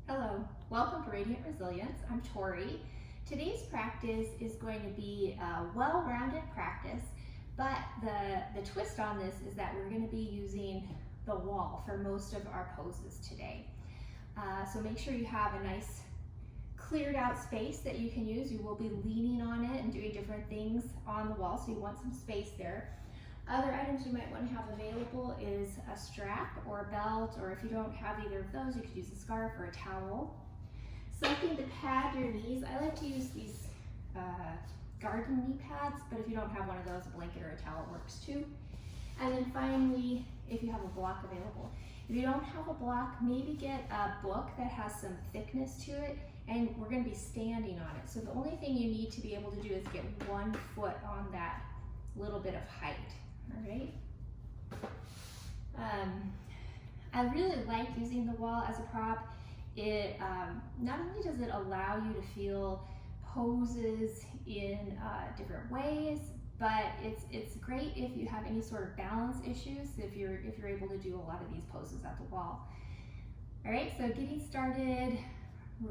Hello, welcome to Radiant Resilience. I'm Torrey. Today's practice is going to be a well-rounded practice, but the twist on this is that we're going to be using the wall for most of our poses today. So make sure you have a nice cleared out space that you can use. You will be leaning on it and doing different things on the wall, so you want some space there. Other items you might want to have available is a strap or a belt, or if you don't have either of those, you could use a scarf or a towel. Something to pad your knees. I like to use these garden knee pads, but if you don't have one of those, a blanket or a towel works too. And then finally, if you have a block available. If you don't have a block, maybe get a book that has some thickness to it, and we're going to be standing on it. So the only thing you need to be able to do is get 1 foot on that little bit of height. All right. I really like using the wall as a prop. It not only does it allow you to feel poses in different ways, but it's great if you have any sort of balance issues. If you're able to do a lot of these poses at the wall. All right. So getting started.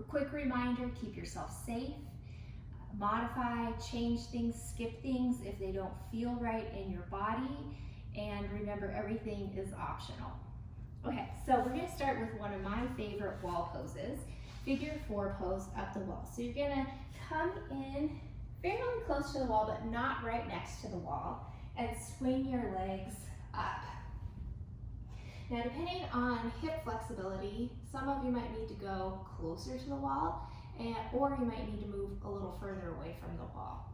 Quick reminder: keep yourself safe. Modify, change things, skip things if they don't feel right in your body, and remember, everything is optional. Okay, so we're going to start with one of my favorite wall poses, figure 4 pose up the wall. So you're going to come in fairly close to the wall, but not right next to the wall, and swing your legs up. Now, depending on hip flexibility, some of you might need to go closer to the wall, or you might need to move a little further away from the wall.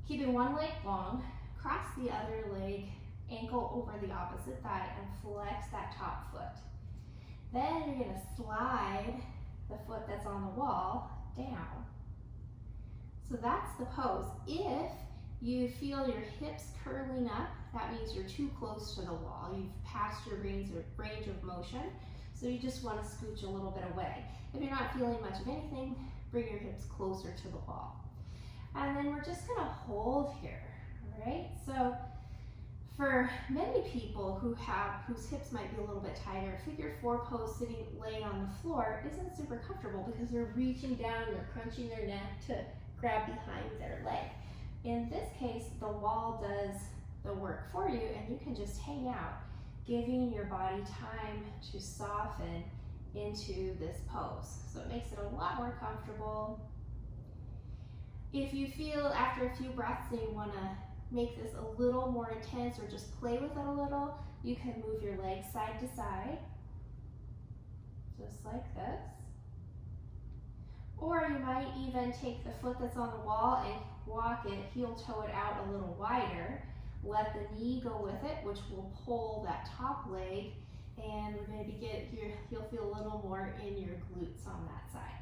Keeping one leg long, cross the other leg, ankle over the opposite thigh, and flex that top foot. Then you're going to slide the foot that's on the wall down. So that's the pose. If you feel your hips curling up, that means you're too close to the wall. You've passed your range of motion, so you just want to scooch a little bit away. If you're not feeling much of anything, bring your hips closer to the wall. And then we're just going to hold here, all right? So for many people whose hips might be a little bit tighter, figure 4 pose sitting laying on the floor isn't super comfortable because they're reaching down, they're crunching their neck to grab behind their leg. In this case, the wall does the work for you, and you can just hang out, giving your body time to soften into this pose. So it makes it a lot more comfortable. If you feel after a few breaths that you want to make this a little more intense or just play with it a little, you can move your legs side to side, just like this. Or you might even take the foot that's on the wall and walk it, heel toe it out a little wider. Let the knee go with it, which will pull that top leg, and we're going to you'll feel a little more in your glutes on that side.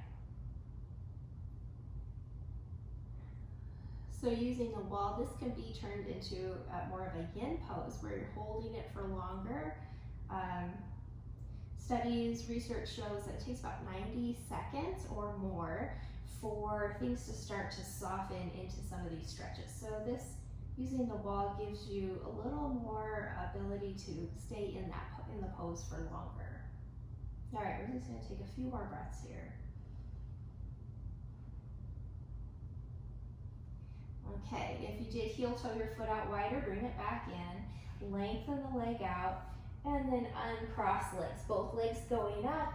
So using the wall, this can be turned into more of a yin pose where you're holding it for longer. Research shows that it takes about 90 seconds or more for things to start to soften into some of these stretches. So using the wall gives you a little more ability to stay in the pose for longer. All right, we're just going to take a few more breaths here. Okay, if you did heel toe your foot out wider, bring it back in, lengthen the leg out, and then uncross legs. Both legs going up.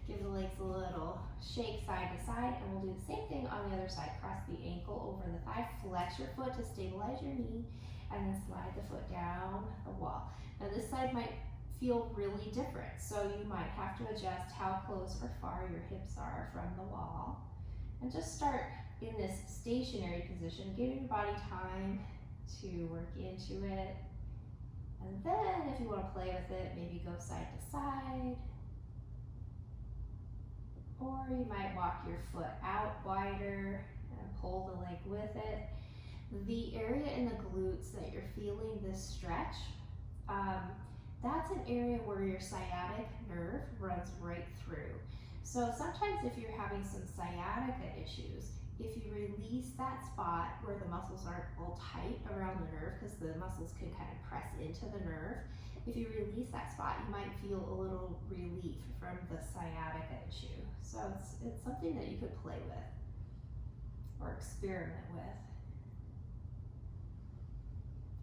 Give the legs a little shake side to side, and we'll do the same thing on the other side. Cross the ankle over the thigh, flex your foot to stabilize your knee, and then slide the foot down the wall. Now this side might feel really different, so you might have to adjust how close or far your hips are from the wall. And just start in this stationary position, giving your body time to work into it. And then if you want to play with it, maybe go side to side. Or you might walk your foot out wider and pull the leg with it. The area in the glutes that you're feeling this stretch, that's an area where your sciatic nerve runs right through. So sometimes if you're having some sciatica issues, if you release that spot where the muscles aren't all tight around the nerve, because the muscles can kind of press into the nerve, if you release that spot, you might feel a little relief from the sciatica issue. So it's something that you could play with or experiment with.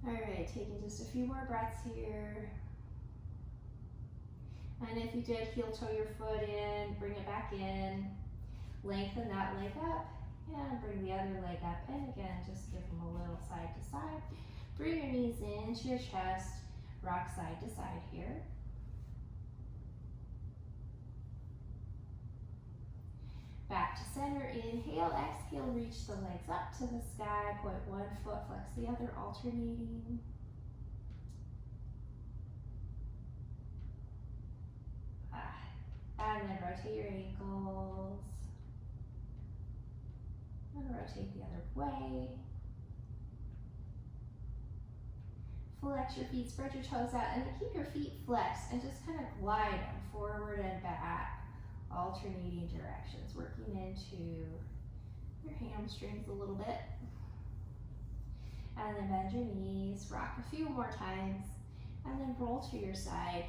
All right, taking just a few more breaths here. And if you did, heel toe your foot in, bring it back in, lengthen that leg up, and bring the other leg up. And again, just give them a little side to side. Bring your knees into your chest, rock side to side here. Back to center, inhale, exhale, reach the legs up to the sky, point one foot, flex the other, alternating. And then rotate your ankles. And rotate the other way. Flex your feet, spread your toes out, and then keep your feet flexed and just kind of glide them forward and back, alternating directions, working into your hamstrings a little bit. And then bend your knees, rock a few more times, and then roll to your side,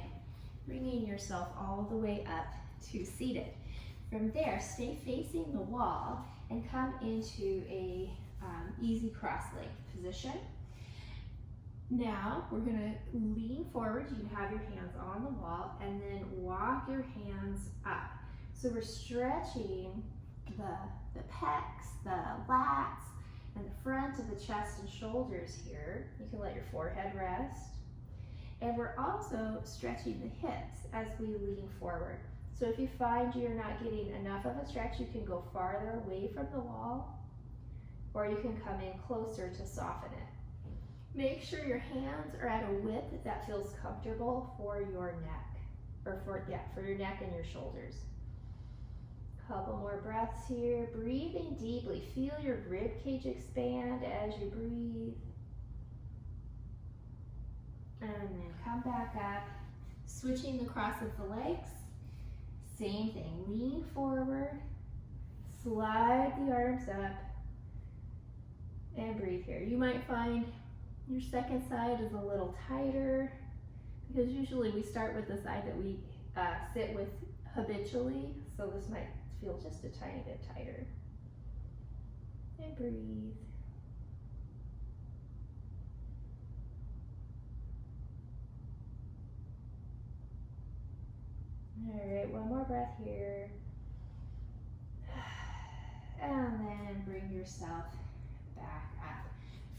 bringing yourself all the way up to seated. From there, stay facing the wall and come into a easy cross-leg position. Now, we're gonna lean forward. You can have your hands on the wall and then walk your hands up. So we're stretching the pecs, the lats, and the front of the chest and shoulders here. You can let your forehead rest. And we're also stretching the hips as we lean forward. So if you find you're not getting enough of a stretch, you can go farther away from the wall, or you can come in closer to soften it. Make sure your hands are at a width that feels comfortable for your neck, or for your neck and your shoulders. Couple more breaths here. Breathing deeply. Feel your rib cage expand as you breathe. And then come back up, switching the cross of the legs. Same thing, lean forward, slide the arms up, and breathe here. You might find your second side is a little tighter, because usually we start with the side that we sit with habitually, so this might feel just a tiny bit tighter. And breathe. All right, one more breath here. And then bring yourself back up.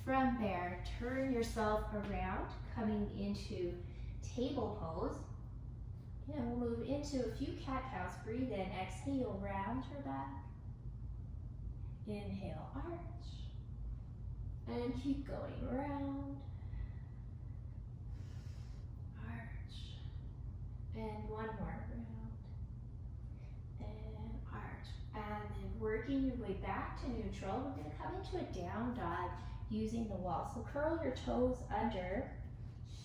From there, turn yourself around, coming into table pose. And we'll move into a few cat-cows. Breathe in, exhale, round your back. Inhale, arch. And keep going, round. And one more round, and arch. And then working your way back to neutral, we're gonna come into a down dog using the wall. So curl your toes under,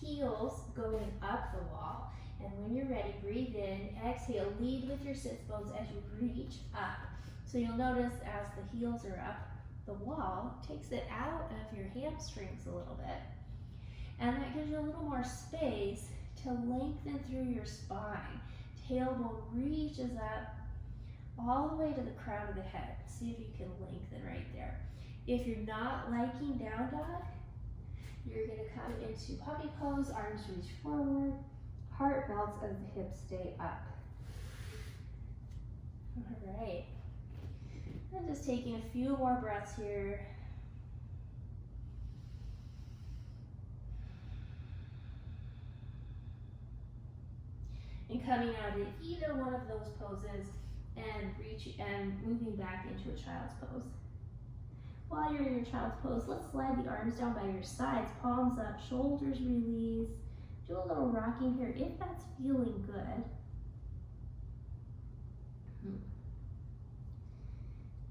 heels going up the wall. And when you're ready, breathe in, exhale, lead with your sits bones as you reach up. So you'll notice as the heels are up the wall, takes it out of your hamstrings a little bit. And that gives you a little more space to lengthen through your spine. Tailbone reaches up all the way to the crown of the head. See if you can lengthen right there. If you're not liking down dog, you're gonna come into puppy pose, arms reach forward, heart melts as the hips stay up. All right. And just taking a few more breaths here. And coming out of either one of those poses and moving back into a child's pose. While you're in your child's pose, let's slide the arms down by your sides, palms up, shoulders release. Do a little rocking here if that's feeling good.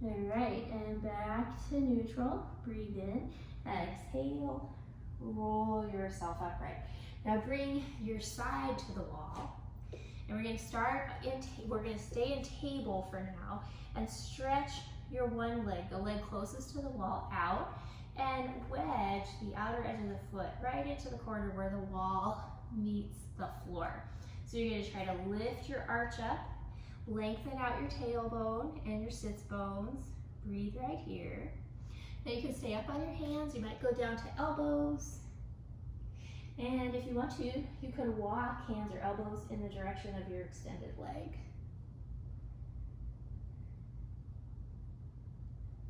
All right, and back to neutral. Breathe in, exhale, roll yourself upright. Now bring your side to the wall. And we're going to stay in table for now and stretch your one leg, the leg closest to the wall, out and wedge the outer edge of the foot right into the corner where the wall meets the floor. So you're gonna try to lift your arch up, lengthen out your tailbone and your sits bones. Breathe right here. Now you can stay up on your hands. You might go down to elbows. And if you want to, you can walk hands or elbows in the direction of your extended leg.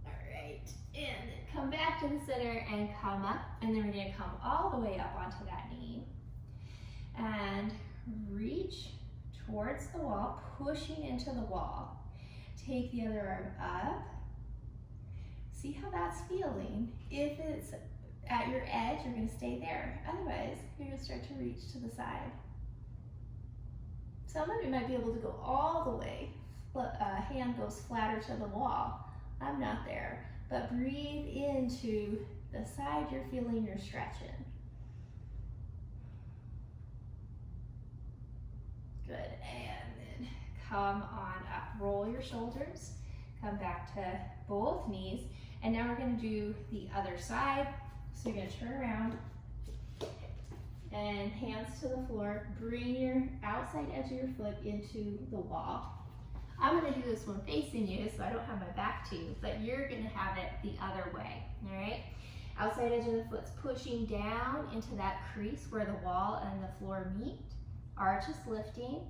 All right, and then come back to the center and come up. And then we're gonna come all the way up onto that knee. And reach towards the wall, pushing into the wall. Take the other arm up. See how that's feeling. If it's at your edge, you're gonna stay there. Otherwise, you're gonna start to reach to the side. Some of you might be able to go all the way. Hand goes flatter to the wall. I'm not there, but breathe into the side you're feeling you're stretching. Good, and then come on up. Roll your shoulders, come back to both knees, and now we're gonna do the other side. So you're gonna turn around and hands to the floor. Bring your outside edge of your foot into the wall. I'm gonna do this one facing you so I don't have my back to you, but you're gonna have it the other way, all right? Outside edge of the foot's pushing down into that crease where the wall and the floor meet. Arch is lifting,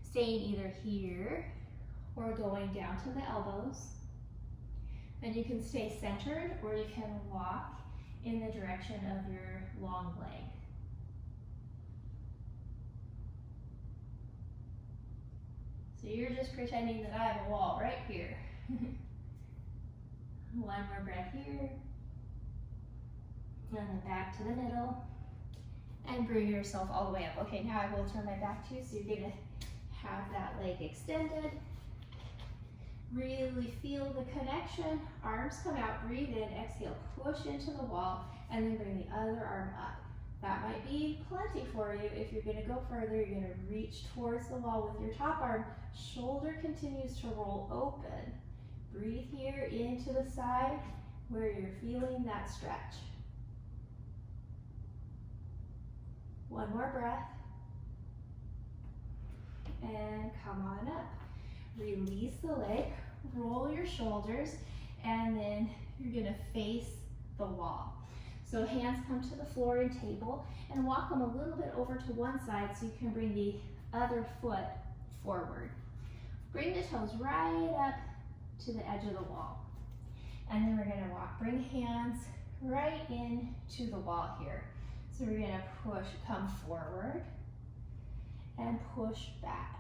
staying either here or going down to the elbows. And you can stay centered or you can walk in the direction of your long leg. So you're just pretending that I have a wall right here. One more breath here. And then back to the middle. And bring yourself all the way up. Okay, now I will turn my back to you, so you're gonna have that leg extended. Really feel the connection. Arms come out, breathe in, exhale, push into the wall, and then bring the other arm up. That might be plenty for you. If you're gonna go further, you're gonna reach towards the wall with your top arm. Shoulder continues to roll open. Breathe here into the side where you're feeling that stretch. One more breath. And come on up. Release the leg, roll your shoulders, and then you're gonna face the wall. So hands come to the floor and table, and walk them a little bit over to one side so you can bring the other foot forward. Bring the toes right up to the edge of the wall. And then we're gonna walk, bring hands right in to the wall here. So we're gonna push, come forward, and push back.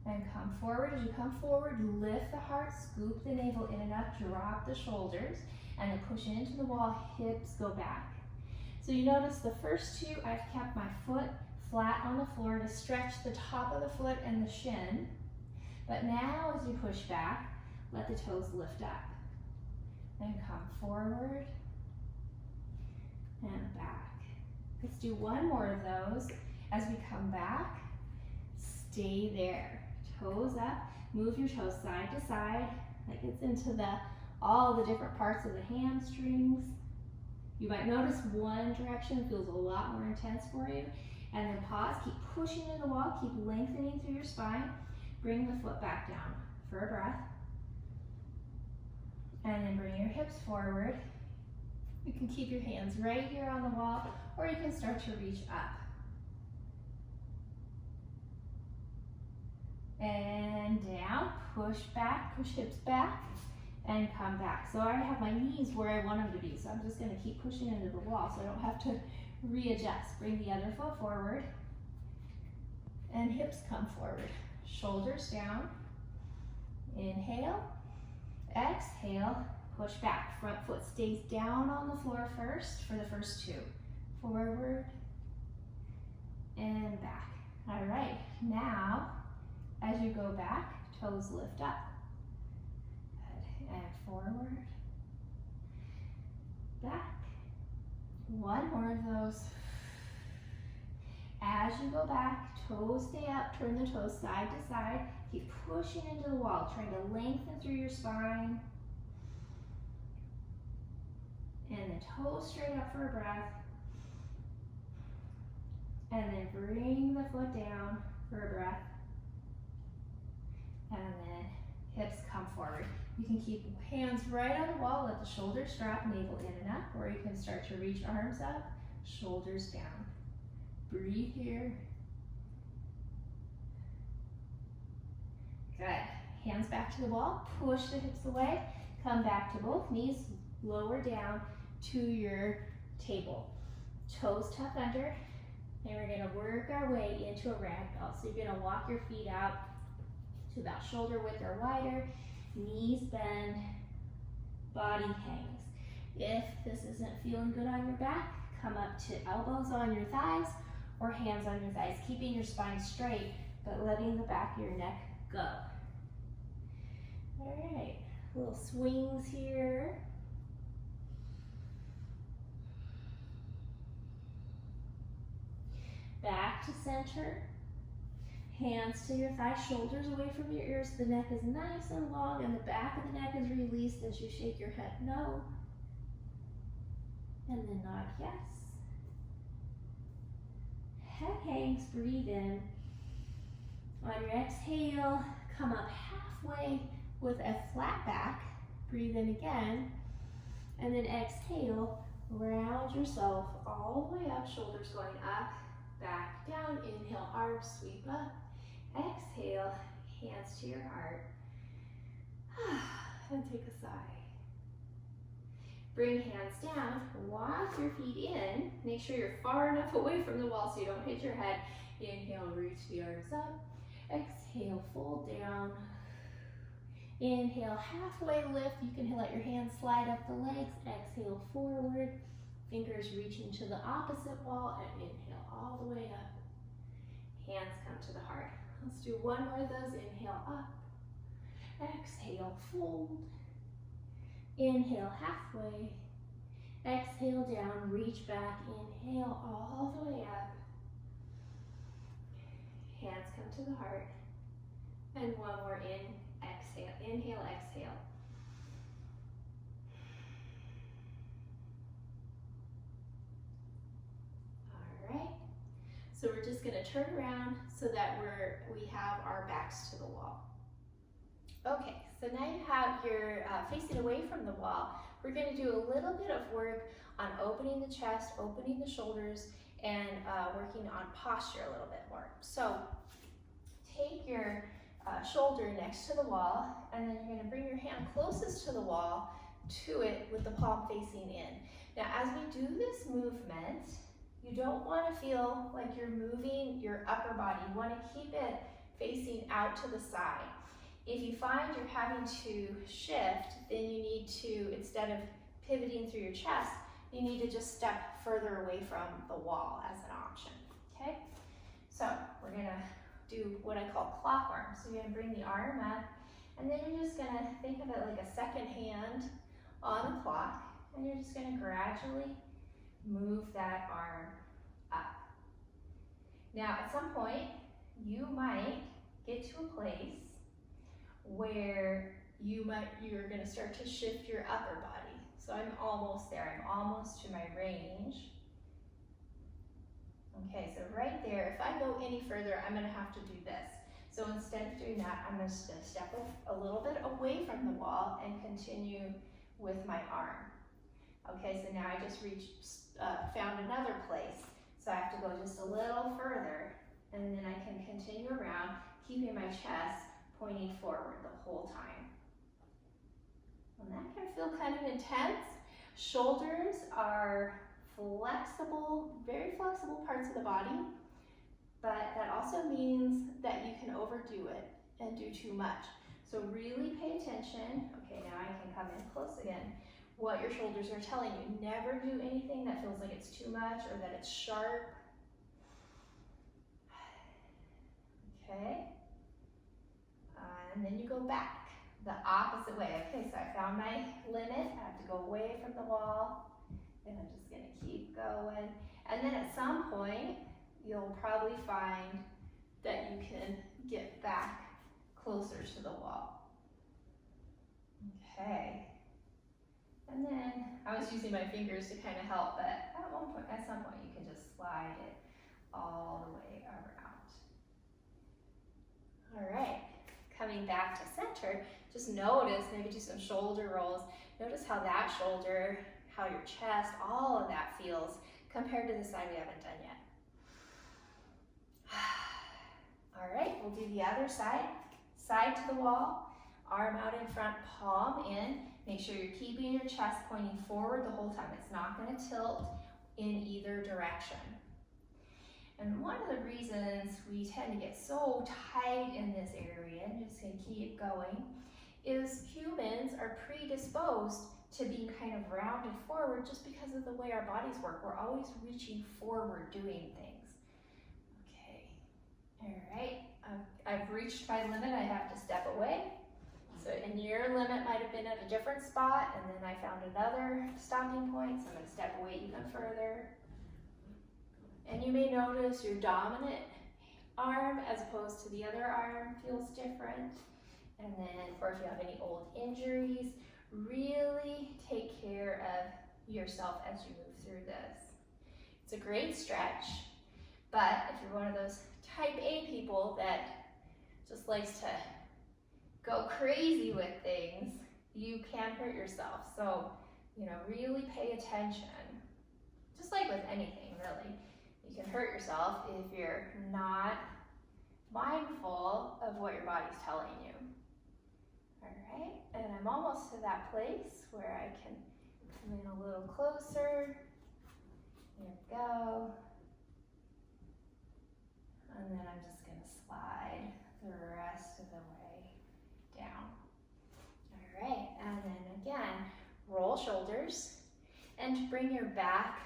And come forward. As you come forward, lift the heart, scoop the navel in and up, drop the shoulders, and then push into the wall, hips go back. So you notice the first two, I've kept my foot flat on the floor to stretch the top of the foot and the shin. But now as you push back, let the toes lift up. Then come forward and back. Let's do one more of those. As we come back, stay there. Toes up, move your toes side to side. That gets into all the different parts of the hamstrings. You might notice one direction feels a lot more intense for you. And then pause, keep pushing in the wall, keep lengthening through your spine. Bring the foot back down for a breath. And then bring your hips forward. You can keep your hands right here on the wall, or you can start to reach up. And down, push back, push hips back, and come back. So I already have my knees where I want them to be, so I'm just gonna keep pushing into the wall so I don't have to readjust. Bring the other foot forward, and hips come forward. Shoulders down, inhale, exhale, push back. Front foot stays down on the floor first for the first two. Forward and back. All right, now, as you go back, toes lift up. Good. And forward, back. One more of those. As you go back, toes stay up, turn the toes side to side. Keep pushing into the wall, trying to lengthen through your spine. And then toes straight up for a breath. And then bring the foot down for a breath. And then hips come forward. You can keep hands right on the wall, let the shoulders drop, navel in and up, or you can start to reach arms up, shoulders down. Breathe here. Good. Hands back to the wall, push the hips away, come back to both knees, lower down to your table. Toes tucked under, and we're gonna work our way into a ragdoll. So you're gonna walk your feet out to about shoulder width or wider, knees bend, body hangs. If this isn't feeling good on your back, come up to elbows on your thighs or hands on your thighs, keeping your spine straight, but letting the back of your neck go. All right, little swings here. Back to center. Hands to your thighs, shoulders away from your ears. The neck is nice and long and the back of the neck is released as you shake your head no. And then nod yes. Head hangs, breathe in. On your exhale, come up halfway with a flat back. Breathe in again. And then exhale, round yourself all the way up, shoulders going up, back, down. Inhale, arms sweep up. Exhale, hands to your heart. And take a sigh. Bring hands down, walk your feet in. Make sure you're far enough away from the wall so you don't hit your head. Inhale, reach the arms up. Exhale, fold down. Inhale, halfway lift. You can let your hands slide up the legs. Exhale, forward. Fingers reaching to the opposite wall, and inhale all the way up. Hands come to the heart. Let's do one more of those. Inhale up. Exhale, fold. Inhale, halfway. Exhale down, reach back. Inhale all the way up. Hands come to the heart. And one more in, exhale. Inhale, exhale. All right. So we're just gonna turn around so that we have our backs to the wall. Okay, so now you have your facing away from the wall. We're going to do a little bit of work on opening the chest, opening the shoulders, and working on posture a little bit more. So take your shoulder next to the wall, and then you're going to bring your hand closest to the wall to it with the palm facing in. Now, as we do this movement, you don't want to feel like you're moving your upper body. You want to keep it facing out to the side. If you find you're having to shift, then you need to, instead of pivoting through your chest, you need to just step further away from the wall as an option, okay? So we're gonna do what I call clock arms. So you're gonna bring the arm up, and then you're just gonna think of it like a second hand on the clock, and you're just gonna gradually move that arm up. Now, at some point, you might get to a place where you're gonna start to shift your upper body. So I'm almost there, I'm almost to my range. Okay, so right there, if I go any further, I'm gonna have to do this. So instead of doing that, I'm just gonna step a little bit away from the wall and continue with my arm. Okay, so now I just found another place. So I have to go just a little further, and then I can continue around, keeping my chest pointing forward the whole time. And that can feel kind of intense. Shoulders are flexible, very flexible parts of the body, but that also means that you can overdo it and do too much. So really pay attention. Okay, now I can come in close again. What your shoulders are telling you. Never do anything that feels like it's too much or that it's sharp. Okay. And then you go back the opposite way. Okay, so I found my limit. I have to go away from the wall, and I'm just gonna keep going. And then at some point, you'll probably find that you can get back closer to the wall. Okay. And then I was using my fingers to kind of help, but at some point you can just slide it all the way around. All right, coming back to center, just notice, maybe do some shoulder rolls. Notice how that shoulder, how your chest, all of that feels compared to the side we haven't done yet. All right, we'll do the other side. Side to the wall, arm out in front, palm in. Make sure you're keeping your chest pointing forward the whole time. It's not going to tilt in either direction. And one of the reasons we tend to get so tight in this area, and just going to keep going, is humans are predisposed to being kind of rounded forward just because of the way our bodies work. We're always reaching forward doing things. Okay, all right. I've reached my limit, I have to step away. So, and your limit might have been at a different spot, and then I found another stopping point, so I'm gonna step away even further. And you may notice your dominant arm as opposed to the other arm feels different. And then, or if you have any old injuries, really take care of yourself as you move through this. It's a great stretch, but if you're one of those type A people that just likes to go crazy with things, you can hurt yourself. So, really pay attention. Just like with anything, really. You can hurt yourself if you're not mindful of what your body's telling you. All right, and I'm almost to that place where I can come in a little closer. There we go. And then I'm just going to slide the rest of the way down. All right, and then again, roll shoulders and bring your back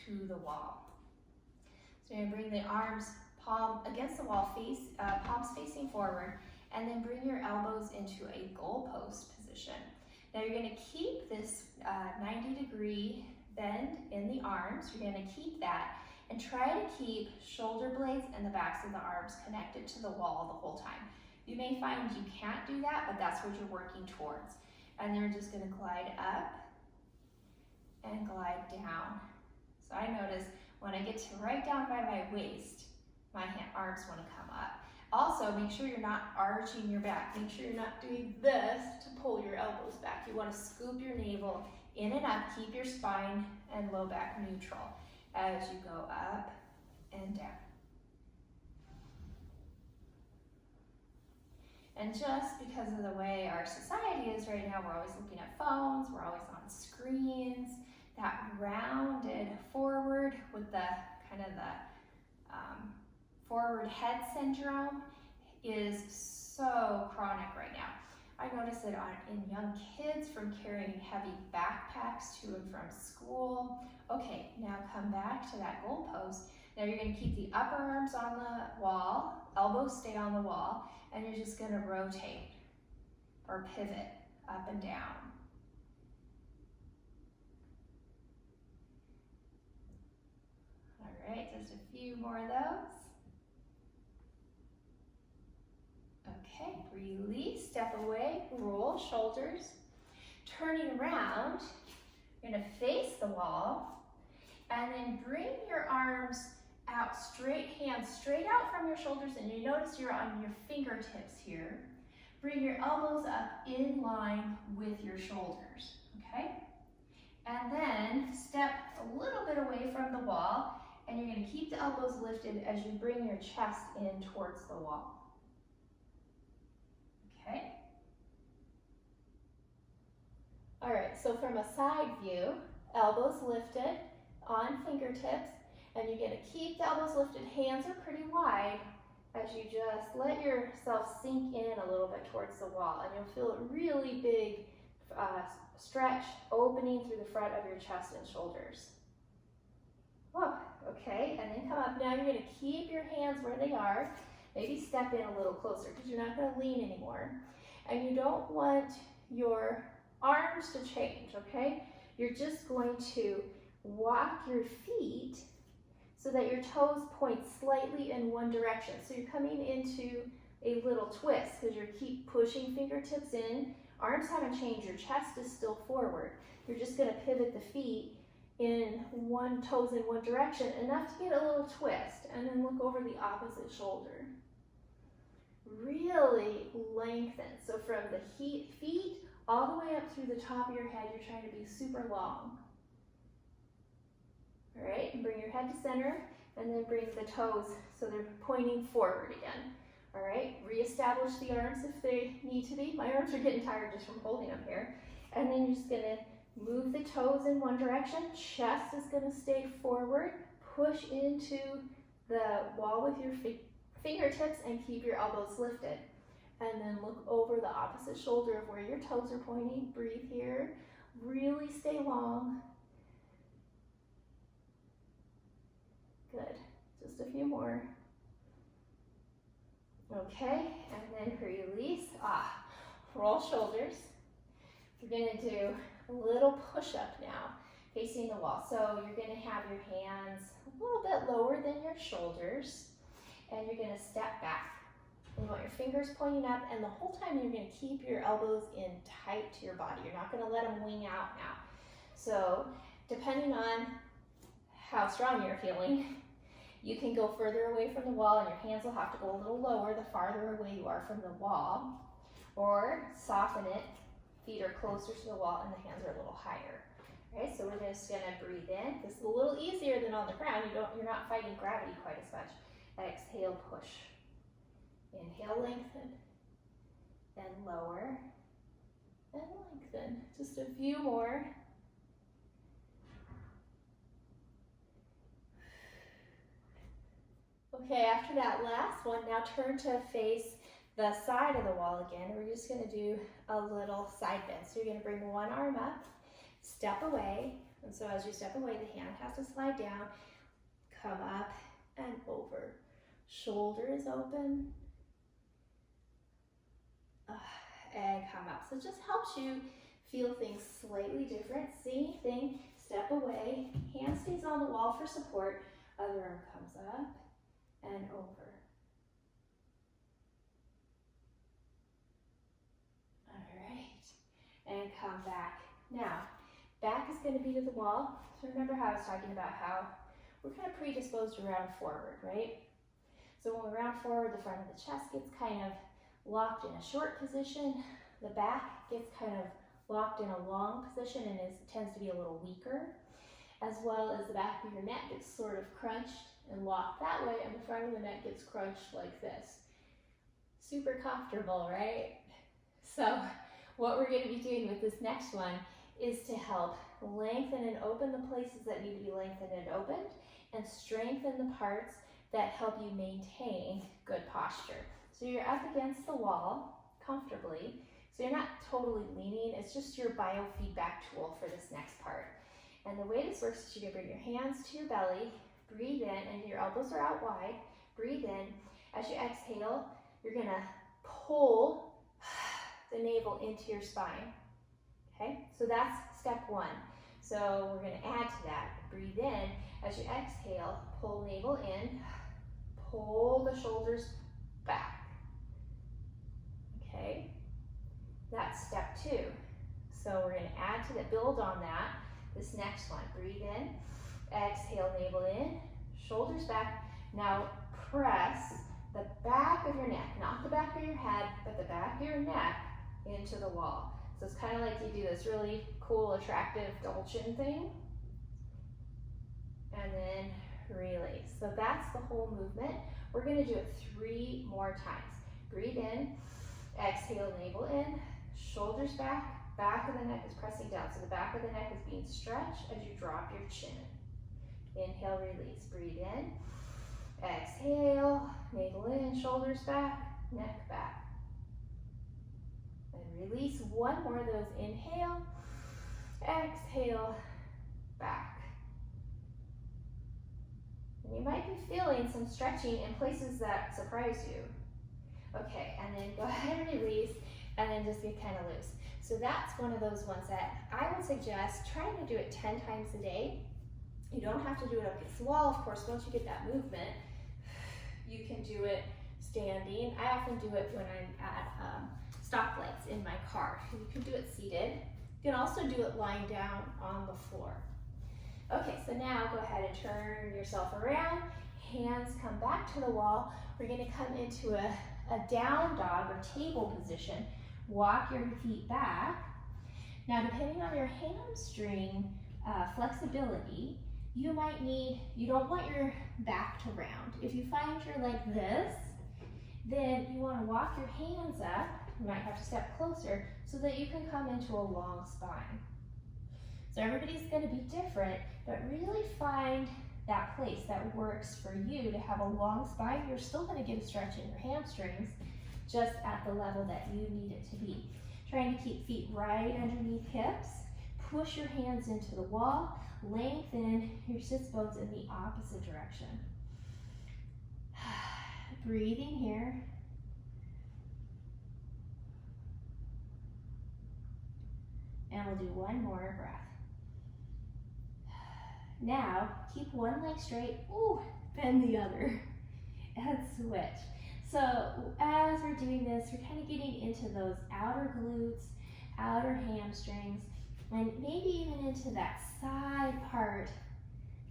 to the wall. So you're going to bring the arms palm against the wall, palms facing forward, and then bring your elbows into a goalpost position. Now you're going to keep this 90-degree bend in the arms. You're going to keep that and try to keep shoulder blades and the backs of the arms connected to the wall the whole time. You may find you can't do that, but that's what you're working towards. And then you're just going to glide up and glide down. So I notice when I get to right down by my waist, my arms want to come up. Also, make sure you're not arching your back. Make sure you're not doing this to pull your elbows back. You want to scoop your navel in and up, keep your spine and low back neutral as you go up and down. And just because of the way our society is right now, we're always looking at phones, we're always on screens. That rounded forward with the kind of the forward head syndrome is so chronic right now. I notice it in young kids from carrying heavy backpacks to and from school. Okay, now come back to that goalpost. Now you're going to keep the upper arms on the wall, elbows stay on the wall, and you're just going to rotate or pivot up and down. All right, just a few more of those. Okay, release, step away, roll shoulders. Turning around, you're going to face the wall, and then bring your arms out straight, hands straight out from your shoulders, and you notice you're on your fingertips here. Bring your elbows up in line with your shoulders, okay? And then step a little bit away from the wall, and you're going to keep the elbows lifted as you bring your chest in towards the wall. Okay? All right, so from a side view, elbows lifted on fingertips, and you're going to keep the elbows lifted, hands are pretty wide as you just let yourself sink in a little bit towards the wall, and you'll feel a really big stretch opening through the front of your chest and shoulders. Whoa, okay, and then come up. Now you're going to keep your hands where they are. Maybe step in a little closer because you're not going to lean anymore. And you don't want your arms to change, okay? You're just going to walk your feet so that your toes point slightly in one direction. So you're coming into a little twist because you keep pushing fingertips in. Arms haven't changed, your chest is still forward. You're just going to pivot the feet in one toes in one direction, enough to get a little twist, and then look over the opposite shoulder. Really lengthen. So from the feet all the way up through the top of your head, you're trying to be super long. All right, and bring your head to center, and then bring the toes so they're pointing forward again. All right, reestablish the arms if they need to be. My arms are getting tired just from holding them here. And then you're just gonna move the toes in one direction. Chest is gonna stay forward. Push into the wall with your fingertips and keep your elbows lifted. And then look over the opposite shoulder of where your toes are pointing. Breathe here. Really stay long. Good. Just a few more. Okay, and then release. Roll shoulders. You're gonna do a little push-up now, facing the wall. So you're gonna have your hands a little bit lower than your shoulders, and you're gonna step back. You want your fingers pointing up, and the whole time you're gonna keep your elbows in tight to your body. You're not gonna let them wing out now. So depending on how strong you're feeling, you can go further away from the wall, and your hands will have to go a little lower the farther away you are from the wall, or soften it. Feet are closer to the wall and the hands are a little higher. All right, so we're just gonna breathe in. This is a little easier than on the ground. You're not fighting gravity quite as much. Exhale, push. Inhale, lengthen. And lower. And lengthen. Just a few more. Okay, after that last one, now turn to face the side of the wall again. We're just gonna do a little side bend. So you're gonna bring one arm up, step away, and so as you step away, the hand has to slide down, come up and over. Shoulders open, and come up. So it just helps you feel things slightly different. Same thing, step away, hand stays on the wall for support, other arm comes up and over. And come back. Now, back is going to be to the wall. So remember how I was talking about how we're kind of predisposed to round forward, right? So when we round forward, the front of the chest gets kind of locked in a short position. The back gets kind of locked in a long position and tends to be a little weaker, as well as the back of your neck gets sort of crunched and locked that way, and the front of the neck gets crunched like this. Super comfortable, right? So what we're going to be doing with this next one is to help lengthen and open the places that need to be lengthened and opened, and strengthen the parts that help you maintain good posture. So you're up against the wall comfortably, so you're not totally leaning, it's just your biofeedback tool for this next part. And the way this works is you're going to bring your hands to your belly, breathe in, and your elbows are out wide, breathe in. As you exhale, you're going to pull the navel into your spine. Okay, so that's step one. So we're going to add to that. Breathe in. As you exhale, pull navel in, pull the shoulders back. Okay, that's step two. So we're going to add to that, build on that. This next one, breathe in, exhale, navel in, shoulders back. Now press the back of your neck, not the back of your head, but the back of your neck into the wall. So it's kind of like you do this really cool, attractive double chin thing. And then release. So that's the whole movement. We're going to do it 3 more times. Breathe in, exhale, navel in, shoulders back, back of the neck is pressing down. So the back of the neck is being stretched as you drop your chin. Inhale, release. Breathe in, exhale, navel in, shoulders back, neck back. And release. 1 more of those. Inhale, exhale, back. And you might be feeling some stretching in places that surprise you. Okay, and then go ahead and release, and then just get kind of loose. So that's one of those ones that I would suggest trying to do it 10 times a day. You don't have to do it up against the wall. Of course, once you get that movement, you can do it standing. I often do it when I'm at stoplights in my car. You can do it seated. You can also do it lying down on the floor. Okay, so now go ahead and turn yourself around. Hands come back to the wall. We're going to come into a down dog or table position. Walk your feet back. Now, depending on your hamstring flexibility, you don't want your back to round. If you find you're like this, then you want to walk your hands up. You might have to step closer so that you can come into a long spine. So everybody's going to be different, but really find that place that works for you to have a long spine. You're still going to get a stretch in your hamstrings, just at the level that you need it to be. Trying to keep feet right underneath hips. Push your hands into the wall. Lengthen your sits bones in the opposite direction. Breathing here. And we'll do one more breath. Now, keep one leg straight. Ooh, bend the other. And switch. So as we're doing this, we're kind of getting into those outer glutes, outer hamstrings, and maybe even into that side part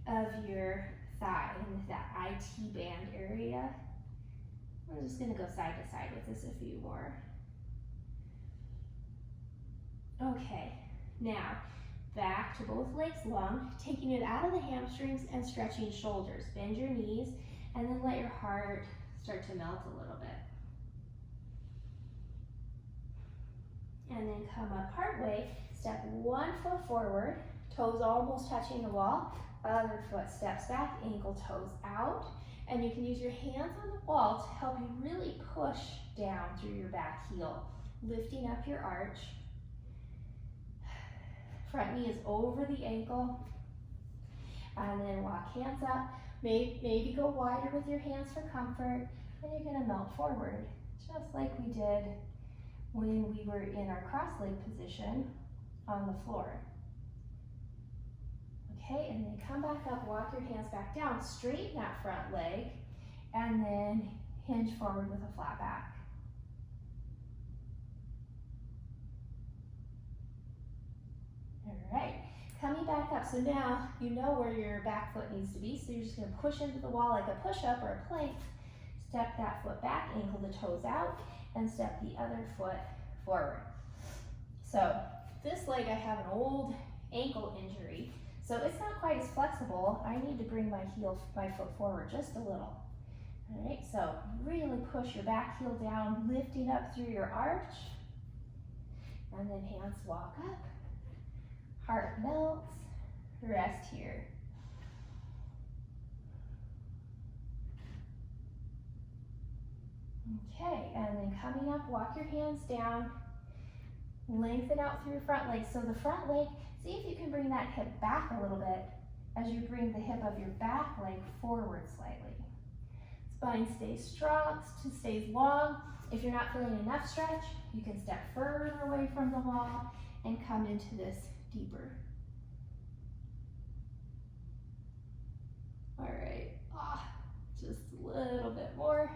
of your thigh, in that IT band area. We're just going to go side to side with this a few more. Okay, now back to both legs long, taking it out of the hamstrings and stretching shoulders. Bend your knees and then let your heart start to melt a little bit. And then come up partway, step one foot forward, toes almost touching the wall, other foot steps back, ankle toes out, and you can use your hands on the wall to help you really push down through your back heel, lifting up your arch. Front knee is over the ankle, and then walk hands up. Maybe go wider with your hands for comfort, and you're going to melt forward, just like we did when we were in our cross-leg position on the floor. Okay, and then come back up, walk your hands back down, straighten that front leg, and then hinge forward with a flat back. All right, coming back up. So now you know where your back foot needs to be, so you're just going to push into the wall like a push-up or a plank. Step that foot back, ankle the toes out, and step the other foot forward. So this leg, I have an old ankle injury, so it's not quite as flexible. I need to bring my foot forward just a little. All right, so really push your back heel down, lifting up through your arch, and then hands walk up. Heart melts, rest here. Okay, and then coming up, walk your hands down, lengthen out through your front leg. So the front leg, see if you can bring that hip back a little bit as you bring the hip of your back leg forward slightly. Spine stays strong, stays long. If you're not feeling enough stretch, you can step further away from the wall and come into this deeper. All right, just a little bit more.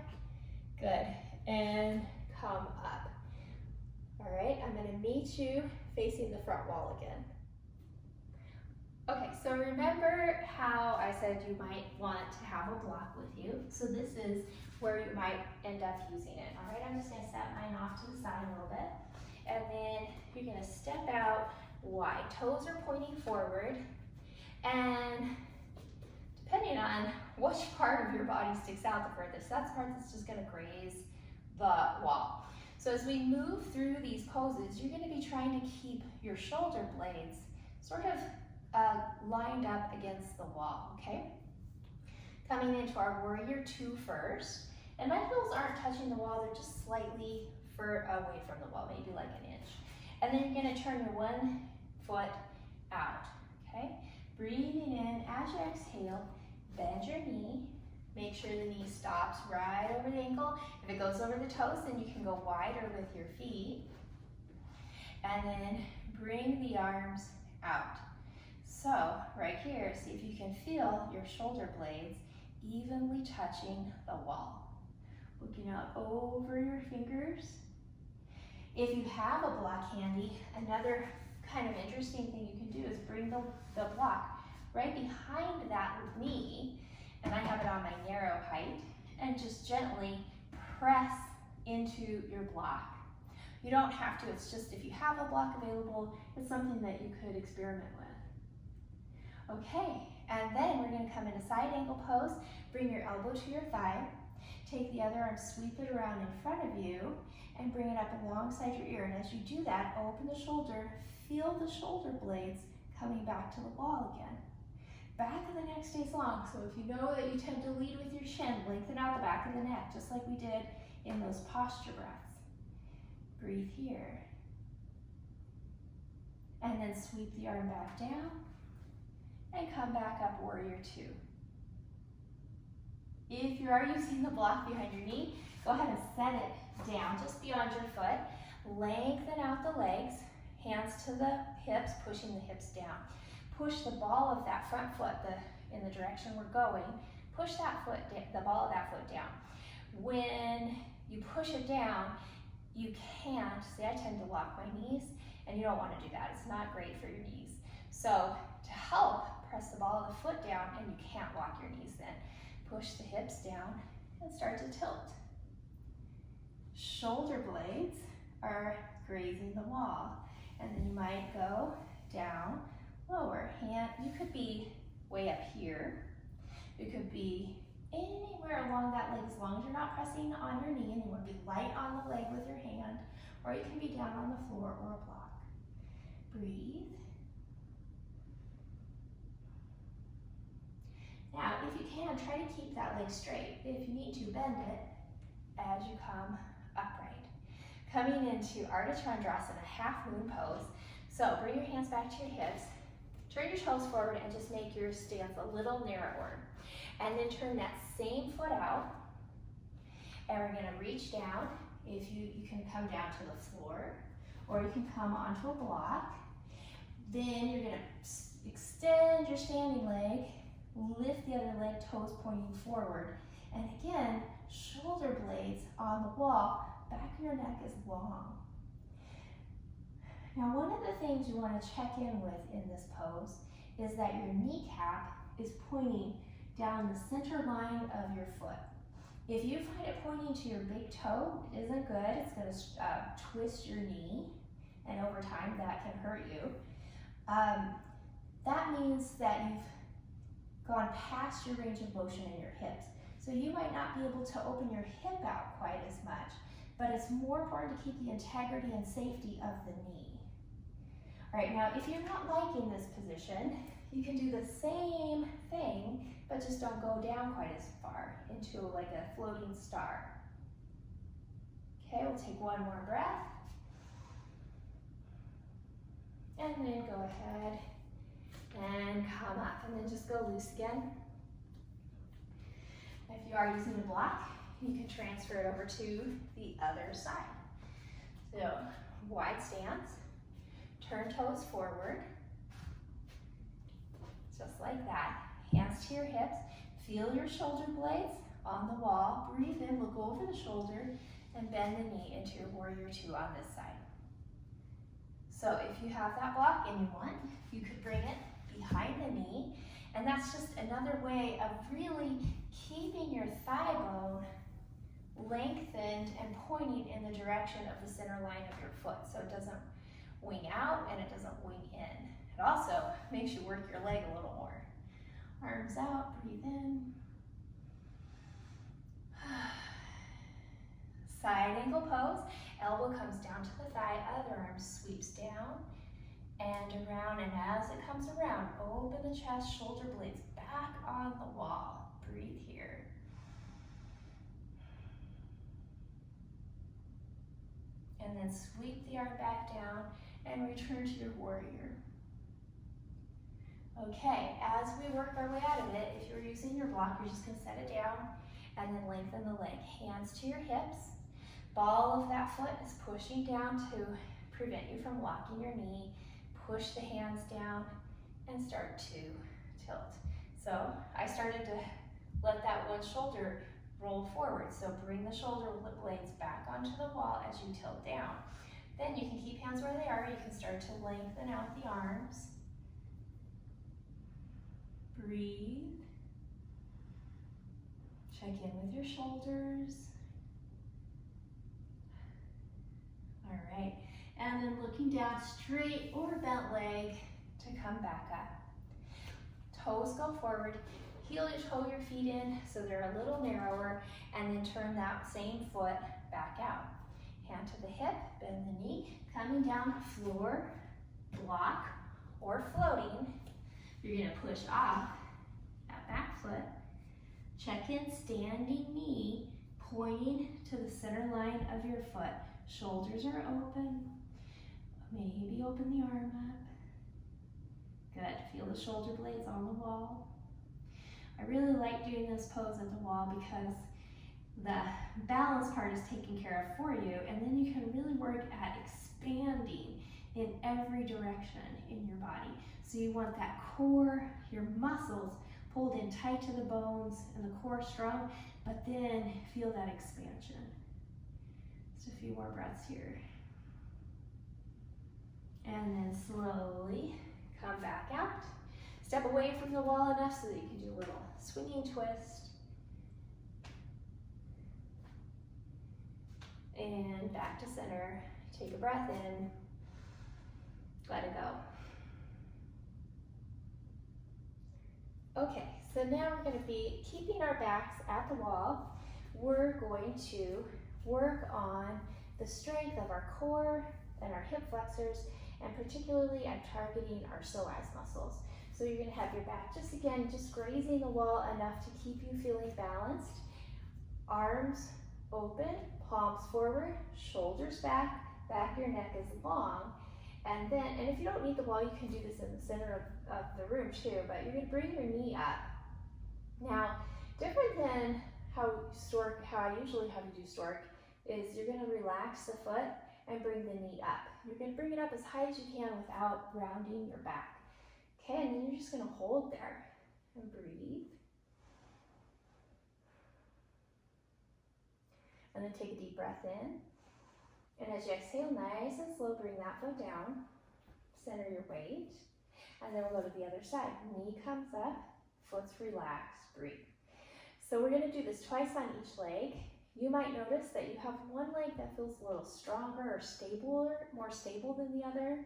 Good, and come up. All right, I'm gonna meet you facing the front wall again. Okay, so remember how I said you might want to have a block with you? So this is where you might end up using it. All right, I'm just gonna set mine off to the side a little bit. And then you're gonna step out wide. Toes are pointing forward. And depending on which part of your body sticks out the furthest, that's the part that's just gonna graze the wall. So as we move through these poses, you're gonna be trying to keep your shoulder blades sort of lined up against the wall, okay? Coming into our warrior two first. And my heels aren't touching the wall, they're just slightly away from the wall, maybe like an inch. And then you're gonna turn your one foot out, okay? Breathing in, as you exhale, bend your knee. Make sure the knee stops right over the ankle. If it goes over the toes, then you can go wider with your feet. And then bring the arms out. So right here, see if you can feel your shoulder blades evenly touching the wall. Looking out over your fingers. If you have a block handy, another kind of interesting thing you can do is bring the block right behind that knee, and I have it on my narrow height, and just gently press into your block. You don't have to, it's just if you have a block available, it's something that you could experiment with. Okay, and then we're gonna come into side angle pose, bring your elbow to your thigh, take the other arm, sweep it around in front of you, and bring it up alongside your ear. And as you do that, open the shoulder, feel the shoulder blades coming back to the wall again. Back of the neck stays long, so if you know that you tend to lead with your chin, lengthen out the back of the neck, just like we did in those posture breaths. Breathe here. And then sweep the arm back down and come back up, warrior two. If you are using the block behind your knee, go ahead and set it down just beyond your foot. Lengthen out the legs, hands to the hips, pushing the hips down. Push the ball of that front foot in the direction we're going. Push that foot, the ball of that foot down. When you push it down, you can't, see, I tend to lock my knees, and you don't want to do that. It's not great for your knees. So to help, press the ball of the foot down, and you can't lock your knees then. Push the hips down and start to tilt. Shoulder blades are grazing the wall, and then you might go down, lower. Hand, you could be way up here. You could be anywhere along that leg, as long as you're not pressing on your knee, and you want to be light on the leg with your hand, or you can be down on the floor or a block. Breathe. Now, if you can, try to keep that leg straight. If you need to, bend it as you come upright. Coming into Ardha Chandrasana, half moon pose. So bring your hands back to your hips, turn your toes forward, and just make your stance a little narrower. And then turn that same foot out, and we're gonna reach down. If you can come down to the floor, or you can come onto a block. Then you're gonna extend your standing leg, lift the other leg, toes pointing forward. And again, shoulder blades on the wall, back of your neck is long. Now, one of the things you wanna check in with in this pose is that your kneecap is pointing down the center line of your foot. If you find it pointing to your big toe, it isn't good. It's gonna twist your knee, and over time that can hurt you. That means that you've gone past your range of motion in your hips. So you might not be able to open your hip out quite as much, but it's more important to keep the integrity and safety of the knee. All right, now if you're not liking this position, you can do the same thing, but just don't go down quite as far into like a floating star. Okay, we'll take one more breath. And then go ahead and come up, and then just go loose again. If you are using a block, you can transfer it over to the other side. So, wide stance, turn toes forward, just like that. Hands to your hips, feel your shoulder blades on the wall, breathe in, look over the shoulder, and bend the knee into your warrior two on this side. So if you have that block and you want, you could bring it behind the knee, and that's just another way of really keeping your thigh bone lengthened and pointing in the direction of the center line of your foot, so it doesn't wing out and it doesn't wing in. It also makes you work your leg a little more. Arms out, breathe in. Side angle pose, elbow comes down to the thigh, other arm sweeps down and around, and as it comes around, open the chest, shoulder blades back on the wall. Breathe here. And then sweep the arm back down and return to your warrior. Okay, as we work our way out of it, if you're using your block, you're just gonna set it down and then lengthen the leg. Hands to your hips. Ball of that foot is pushing down to prevent you from locking your knee. Push the hands down and start to tilt. So I started to let that one shoulder roll forward. So bring the shoulder blades back onto the wall as you tilt down. Then you can keep hands where they are. You can start to lengthen out the arms. Breathe. Check in with your shoulders. All right, and then looking down straight or bent leg to come back up. Toes go forward, heel to toe your feet in so they're a little narrower, and then turn that same foot back out. Hand to the hip, bend the knee, coming down floor, block, or floating. You're gonna push off that back foot. Check in, standing knee, pointing to the center line of your foot. Shoulders are open. Maybe open the arm up. Good, feel the shoulder blades on the wall. I really like doing this pose at the wall because the balance part is taken care of for you, and then you can really work at expanding in every direction in your body. So you want that core, your muscles pulled in tight to the bones and the core strong, but then feel that expansion. Just a few more breaths here. And then slowly come back out. Step away from the wall enough so that you can do a little swinging twist. And back to center. Take a breath in. Let it go. Okay, so now we're going to be keeping our backs at the wall. We're going to work on the strength of our core and our hip flexors, and particularly I'm targeting our psoas muscles. So you're going to have your back just grazing the wall enough to keep you feeling balanced. Arms open, palms forward, shoulders back, back of your neck is long. And if you don't need the wall, you can do this in the center of the room too, but you're going to bring your knee up. Now, different than how I usually have you do stork, is you're going to relax the foot and bring the knee up. You're going to bring it up as high as you can without rounding your back. Okay, and then you're just going to hold there and breathe. And then take a deep breath in. And as you exhale, nice and slow, bring that foot down. Center your weight. And then we'll go to the other side. Knee comes up, foot's relaxed, breathe. So we're going to do this twice on each leg. You might notice that you have one leg that feels a little stronger or more stable than the other.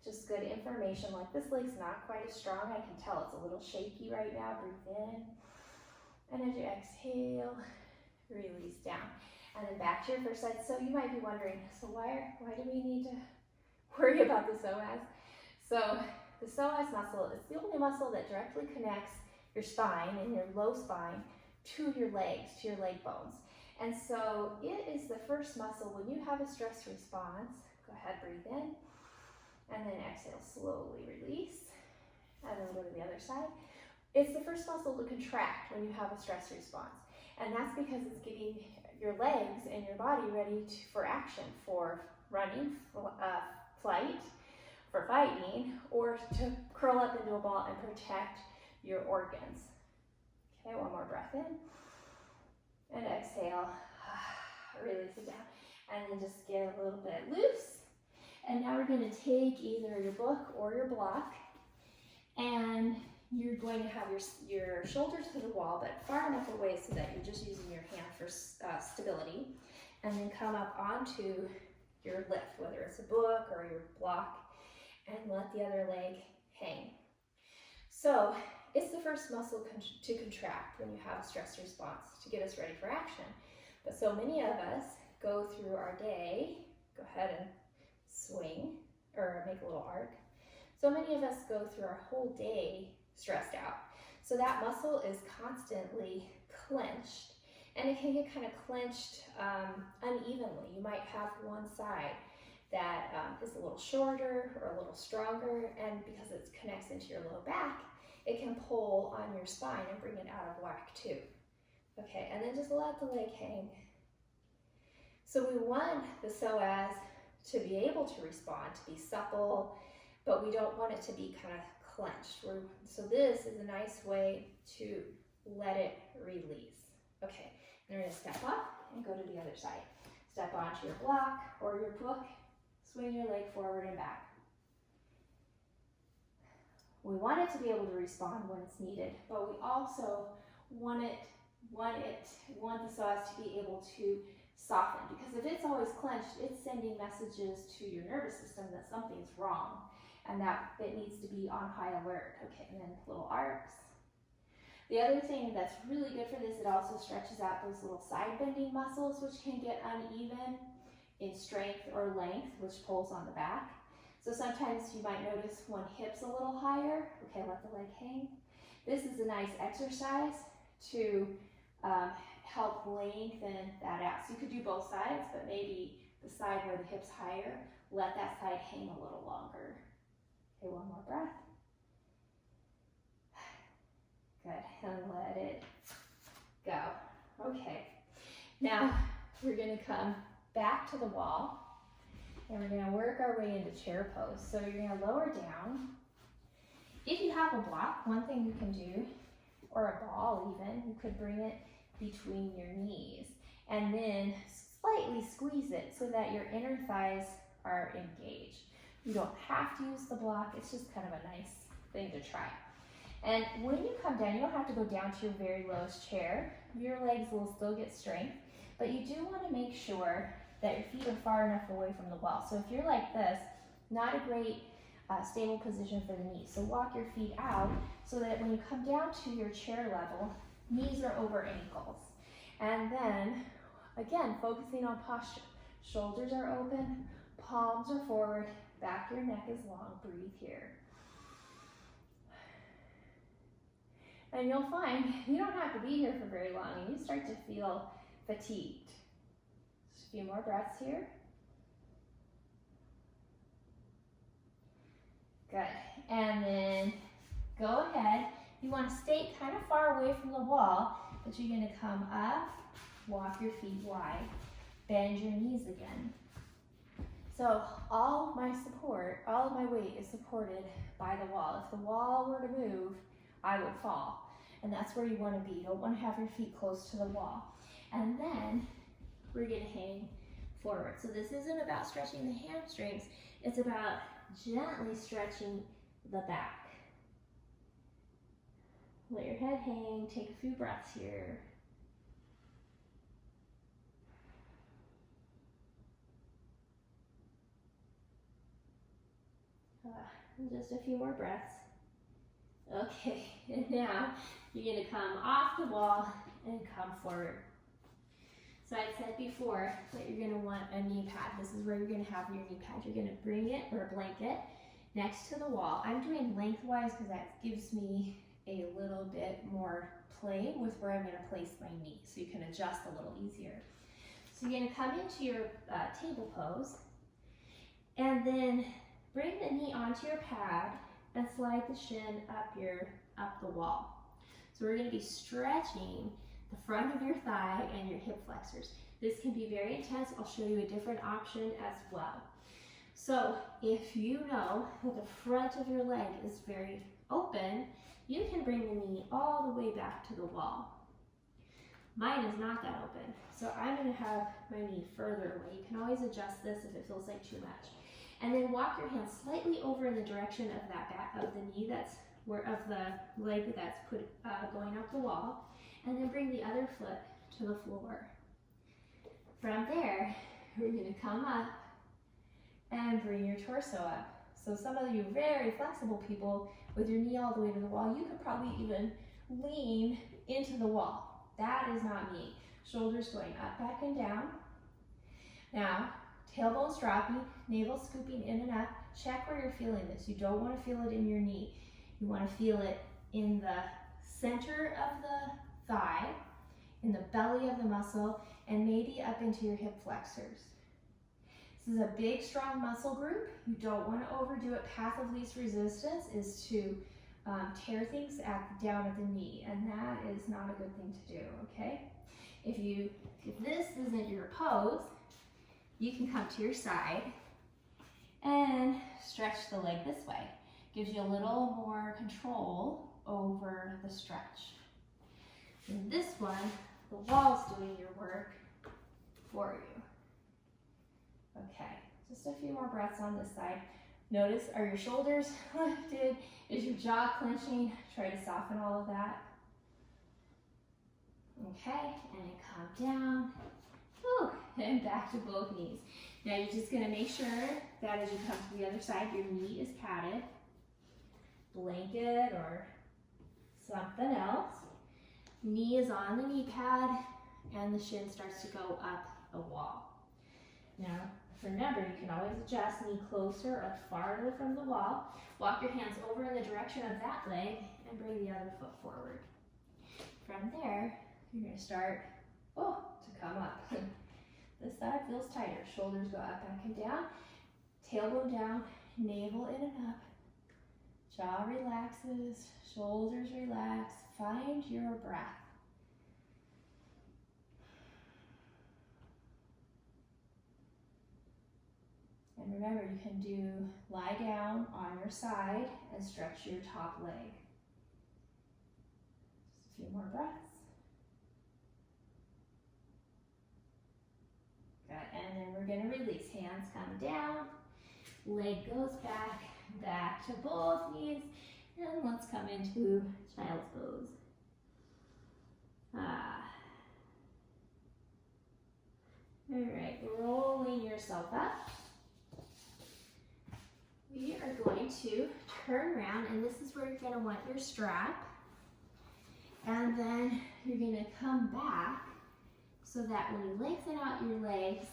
Just good information, like this leg's not quite as strong. I can tell it's a little shaky right now. Breathe in. And as you exhale, release down. And then back to your first side. So you might be wondering, so why do we need to worry about the psoas? So the psoas muscle is the only muscle that directly connects your spine and your low spine to your legs, to your leg bones. And so it is the first muscle when you have a stress response. Go ahead, breathe in. And then exhale, slowly release. And then go to the other side. It's the first muscle to contract when you have a stress response. And that's because it's getting your legs and your body ready for action, for running, flight, for fighting, or to curl up into a ball and protect your organs. Okay, one more breath in. And exhale, release it down. And then just get a little bit loose. And now we're going to take either your book or your block, and you're going to have your shoulders to the wall, but far enough away so that you're just using your hand for stability, and then come up onto your lift, whether it's a book or your block, and let the other leg hang. So it's the first muscle to contract when you have a stress response to get us ready for action. But so many of us go through our day, go ahead and swing or make a little arc. So many of us go through our whole day stressed out. So that muscle is constantly clenched, and it can get kind of clenched unevenly. You might have one side that is a little shorter or a little stronger, and because it connects into your low back, it can pull on your spine and bring it out of whack too. Okay, and then just let the leg hang. So we want the psoas to be able to respond, to be supple, but we don't want it to be kind of clenched. So this is a nice way to let it release. Okay, and we're going to step up and go to the other side. Step onto your block or your book, swing your leg forward and back. We want it to be able to respond when it's needed, but we also want the psoas to be able to soften, because if it's always clenched, it's sending messages to your nervous system that something's wrong and that it needs to be on high alert. Okay, and then little arcs. The other thing that's really good for this, it also stretches out those little side bending muscles, which can get uneven in strength or length, which pulls on the back. So sometimes you might notice one hip's a little higher. Okay, let the leg hang. This is a nice exercise to help lengthen that out. So you could do both sides, but maybe the side where the hip's higher, let that side hang a little longer. Okay, one more breath. Good, and let it go. Okay, now we're gonna come back to the wall and we're gonna work our way into chair pose. So you're gonna lower down. If you have a block, one thing you can do, or a ball even, you could bring it between your knees and then slightly squeeze it so that your inner thighs are engaged. You don't have to use the block, it's just kind of a nice thing to try. And when you come down, you don't have to go down to your very lowest chair. Your legs will still get strength, but you do want to make sure that your feet are far enough away from the wall. So if you're like this, not a great stable position for the knees. So walk your feet out so that when you come down to your chair level, knees are over ankles. And then, again, focusing on posture. Shoulders are open, palms are forward, back of your neck is long, breathe here. And you'll find you don't have to be here for very long and you start to feel fatigued. Just a few more breaths here. Good. And then go ahead. You want to stay kind of far away from the wall, but you're going to come up, walk your feet wide, bend your knees again. So all of my support, all of my weight is supported by the wall. If the wall were to move, I would fall. And that's where you want to be. You don't want to have your feet close to the wall. And then we're going to hang forward. So this isn't about stretching the hamstrings. It's about gently stretching the back. Let your head hang. Take a few breaths here. And just a few more breaths. Okay, and now you're going to come off the wall and come forward. So I said before that you're going to want a knee pad. This is where you're going to have your knee pad. You're going to bring it, or a blanket, next to the wall. I'm doing lengthwise because that gives me a little bit more play with where I'm going to place my knee, so you can adjust a little easier. So you're going to come into your table pose, and then bring the knee onto your pad and slide the shin up the wall. So we're going to be stretching the front of your thigh and your hip flexors. This can be very intense. I'll show you a different option as well. So if you know that the front of your leg is very open, you can bring the knee all the way back to the wall. Mine is not that open, so I'm going to have my knee further away. You can always adjust this if it feels like too much. And then walk your hands slightly over in the direction of that back of the knee of the leg that's going up the wall, and then bring the other foot to the floor. From there, we're going to come up and bring your torso up. So some of you very flexible people with your knee all the way to the wall, you could probably even lean into the wall. That is not me. Shoulders going up, back, and down. Now, tailbones dropping, navel scooping in and up. Check where you're feeling this. You don't want to feel it in your knee. You want to feel it in the center of the thigh, in the belly of the muscle, and maybe up into your hip flexors. This is a big, strong muscle group. You don't want to overdo it. Path of least resistance is to tear things down at the knee, and that is not a good thing to do, okay? If this isn't your pose, you can come to your side and stretch the leg this way. Gives you a little more control over the stretch. In this one, the wall's doing your work for you. Okay, just a few more breaths on this side. Notice, are your shoulders lifted? Is your jaw clenching? Try to soften all of that. Okay, and then come down. Whew, and back to both knees. Now you're just gonna make sure that as you come to the other side, your knee is padded. Blanket or something else. Knee is on the knee pad, and the shin starts to go up the wall. Now, remember, you can always adjust knee closer or farther from the wall. Walk your hands over in the direction of that leg and bring the other foot forward. From there, you're going to start to come up. This side feels tighter. Shoulders go up, back, and down. Tailbone down, navel in and up. Jaw relaxes, shoulders relax. Find your breath. And remember, you can do lie down on your side and stretch your top leg. Just a few more breaths. Good, and then we're gonna release. Hands come down, leg goes back, back to both knees, and let's come into child's pose. All right, rolling yourself up. We are going to turn around, and this is where you're going to want your strap. And then you're going to come back so that when you lengthen out your legs,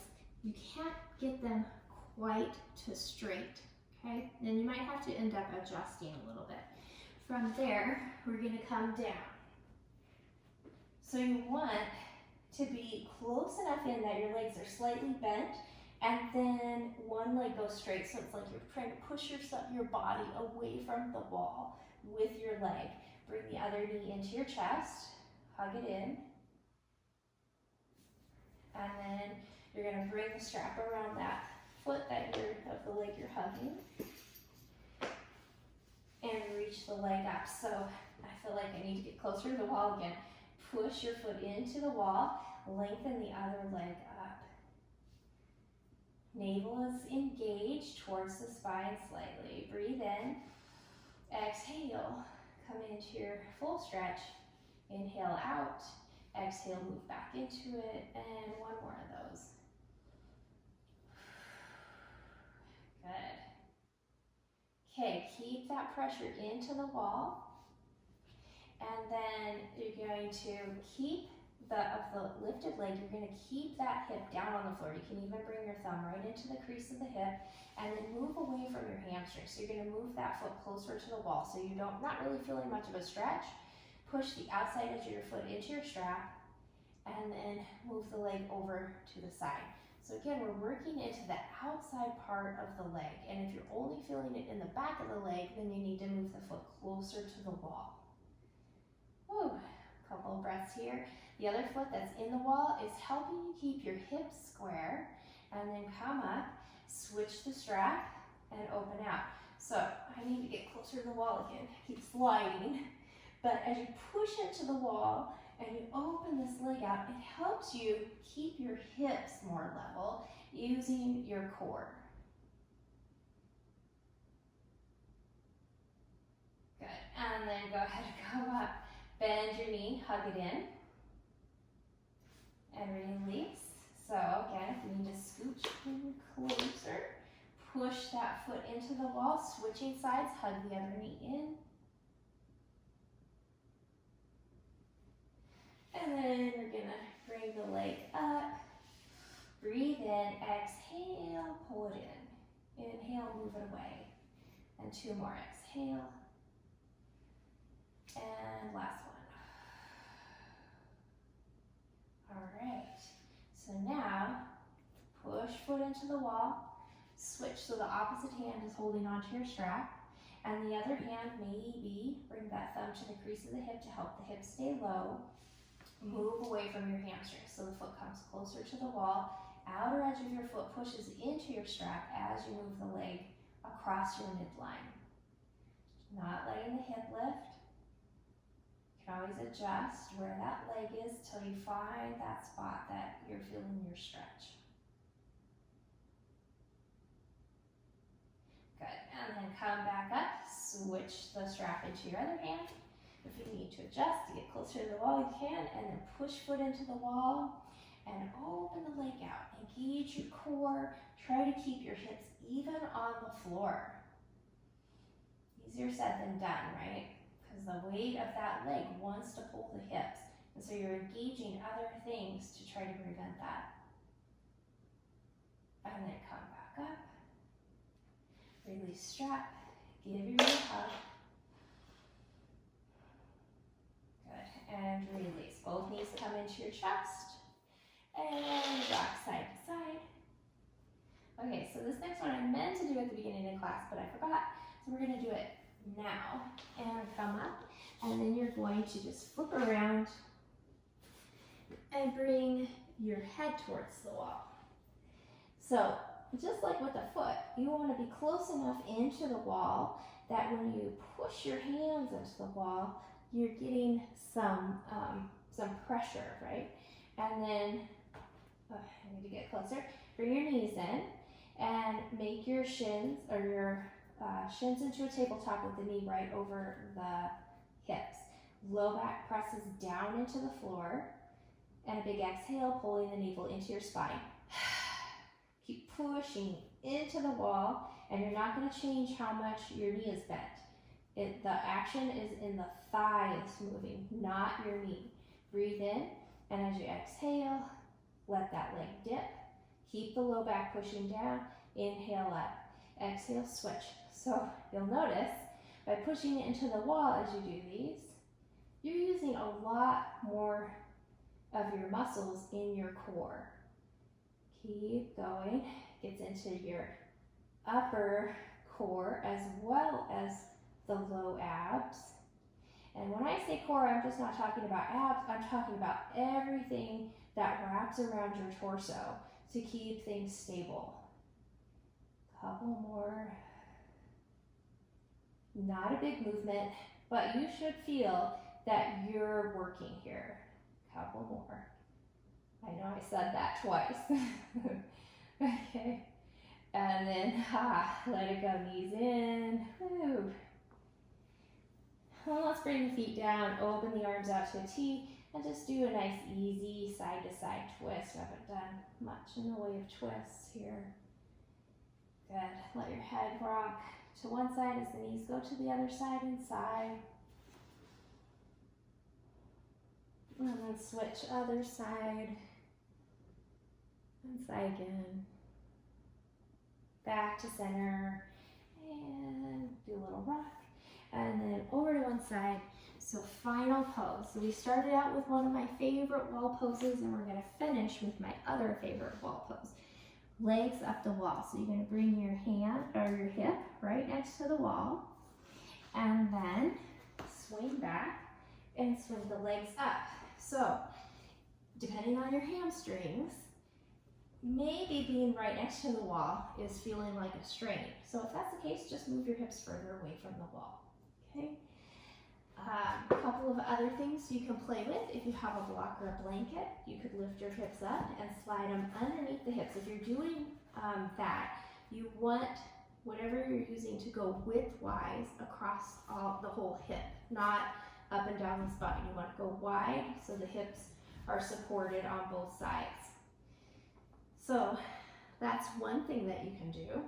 you can't get them quite to straight, okay? And you might have to end up adjusting a little bit. From there, we're going to come down. So you want to be close enough in that your legs are slightly bent, and then one leg goes straight, so it's like you're trying to push your body away from the wall with your leg. Bring the other knee into your chest, hug it in, and then you're going to bring the strap around that foot of the leg you're hugging, and reach the leg up. So I feel like I need to get closer to the wall again. Push your foot into the wall, lengthen the other leg up. Navel is engaged towards the spine slightly. Breathe in, exhale, come into your full stretch. Inhale out, exhale, move back into it, and one more of those. Good. Okay, keep that pressure into the wall. And then you're going to keep the lifted leg, you're going to keep that hip down on the floor. You can even bring your thumb right into the crease of the hip and then move away from your hamstring. So you're going to move that foot closer to the wall so you not really feeling much of a stretch. Push the outside edge of your foot into your strap and then move the leg over to the side. So again, we're working into the outside part of the leg. And if you're only feeling it in the back of the leg, then you need to move the foot closer to the wall. Whew, a couple of breaths here. The other foot that's in the wall is helping you keep your hips square, and then come up, switch the strap, and open out. So I need to get closer to the wall again. Keep sliding, but as you push into the wall and you open this leg out, it helps you keep your hips more level using your core. Good, and then go ahead and come up. Bend your knee, hug it in, and release. So again, if you need to scooch in closer, push that foot into the wall, switching sides, hug the other knee in. And then we're gonna bring the leg up, breathe in, exhale, pull it in. Inhale, move it away. And two more, exhale. And last one. All right, so now push foot into the wall, switch so the opposite hand is holding onto your strap, and the other hand maybe bring that thumb to the crease of the hip to help the hip stay low. Move away from your hamstring so the foot comes closer to the wall. Outer edge of your foot pushes into your strap as you move the leg across your midline. Not letting the hip lift. You can always adjust where that leg is till you find that spot that you're feeling your stretch. Good, come back up, switch the strap into your other hand. If you need to adjust to get closer to the wall, you can, and then push foot into the wall and open the leg out. Engage your core. Try to keep your hips even on the floor. Easier said than done, right? Because the weight of that leg wants to pull the hips. And so you're engaging other things to try to prevent that. And then come back up. Release strap. Give your knee a hug. Good. And release. Both knees come into your chest. And rock side to side. Okay, so this next one I meant to do at the beginning of class, but I forgot. So we're going to do it now. And come up. And then you're going to just flip around and bring your head towards the wall. So, just like with the foot, you want to be close enough into the wall that when you push your hands into the wall, you're getting some pressure, right? And then, I need to get closer. Bring your knees in and make your shins or your shins into a tabletop with the knee right over the hips. Low back presses down into the floor, and a big exhale, pulling the navel into your spine. Keep pushing into the wall, and you're not going to change how much your knee is bent. The action is in the thighs moving, not your knee. Breathe in, and as you exhale, let that leg dip. Keep the low back pushing down. Inhale up. Exhale, switch. So you'll notice by pushing it into the wall as you do these, you're using a lot more of your muscles in your core. Keep going. Gets into your upper core as well as the low abs. And when I say core, I'm just not talking about abs, I'm talking about everything that wraps around your torso to keep things stable. Couple more. Not a big movement, but you should feel that you're working here. Couple more. I know I said that twice. Okay. And then, let it go, knees in. Woo. Well, let's bring the feet down, open the arms out to a T, and just do a nice, easy side-to-side twist. I haven't done much in the way of twists here. Good. Let your head rock to one side as the knees go to the other side and side. And then switch other side. And side again. Back to center. And do a little rock. And then over to one side. So final pose. So we started out with one of my favorite wall poses, and we're going to finish with my other favorite wall pose. Legs up the wall. So you're going to bring your hand or your hip right next to the wall. And then swing back and swing the legs up. So depending on your hamstrings, maybe being right next to the wall is feeling like a strain. So if that's the case, just move your hips further away from the wall. Okay. A couple of other things you can play with. If you have a block or a blanket, you could lift your hips up and slide them underneath the hips. If you're doing that, you want whatever you're using to go widthwise across the whole hip, not up and down the spine. You want to go wide so the hips are supported on both sides. So that's one thing that you can do.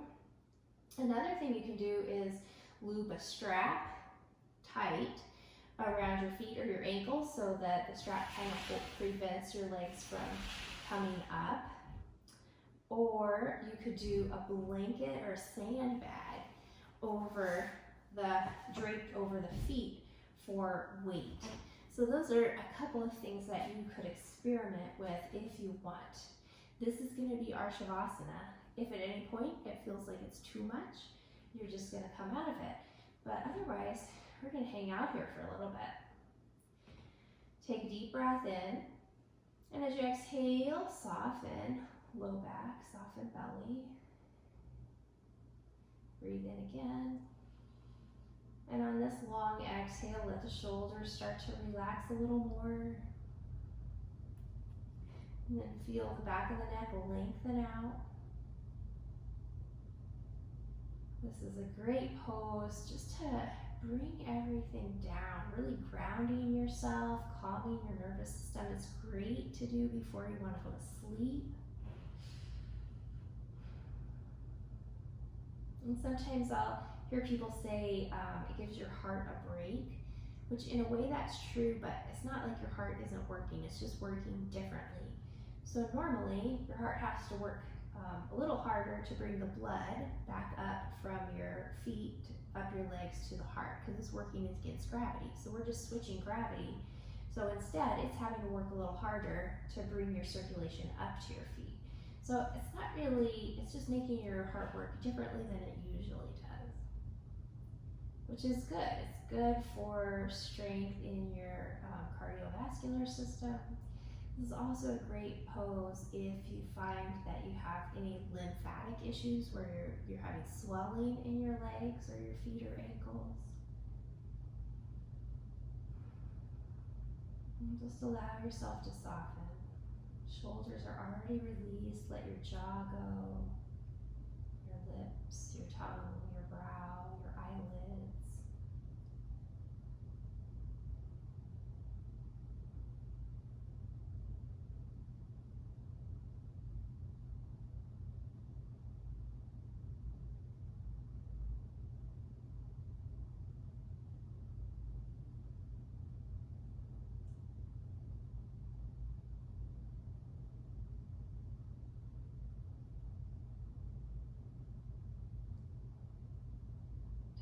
Another thing you can do is loop a strap tight around your feet or your ankles so that the strap kind of prevents your legs from coming up. Or you could do a blanket or sandbag draped over the feet for weight. So those are a couple of things that you could experiment with if you want. This is going to be our Shavasana. If at any point it feels like it's too much, you're just going to come out of it. But otherwise, we're going to hang out here for a little bit. Take a deep breath in, and as you exhale, soften low back, soften belly. Breathe in again. And on this long exhale, let the shoulders start to relax a little more. And then feel the back of the neck lengthen out. This is a great pose just to bring everything down, really grounding yourself, calming your nervous system. It's great to do before you want to go to sleep. And sometimes I'll hear people say it gives your heart a break, which in a way that's true, but it's not like your heart isn't working, it's just working differently. So normally your heart has to work a little harder to bring the blood back up from your feet, up your legs to the heart, because it's working against gravity. So we're just switching gravity. So instead, it's having to work a little harder to bring your circulation up to your feet. So it's not really, it's just making your heart work differently than it usually does, which is good. It's good for strength in your cardiovascular system. This is also a great pose if you find that you have any lymphatic issues where you're having swelling in your legs or your feet or ankles. And just allow yourself to soften. Shoulders are already released. Let your jaw go, your lips, your tongue, your brow, your eyelids.